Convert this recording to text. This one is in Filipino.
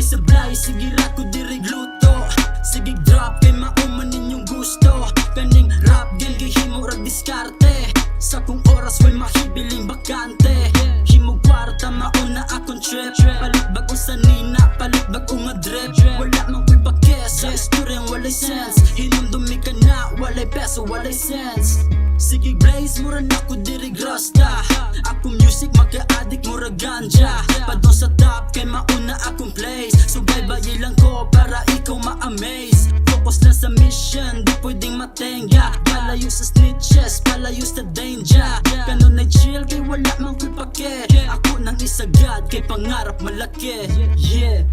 sablay, sige rat ko diri gluto. Sige drop kay mauman ninyong gusto. Kaning rap game gihimo rag diskarte. Sa kung oras way mahibiling bakante. Himog kwarta mauna akong trip. Palit bag sa nina, palit bag nga drip. Wala mang ko'y bakes, sa istoryang walay sense. Hinumdumi ka na, walay peso, walay sense. Sige blaze, mura na ko diri grasta. Ako music, maka-addict, mura ganja. Padong sa top, kay mauna akong place. So bye-bye lang ko, para ikaw ma-amaze. Focus na sa mission, di pwedeng matenga. Palayo sa snitches, palayo sa danger. Kanon na chill, kay wala mang ko'y pake. Ako nang isagad, kay pangarap malaki. Yeah.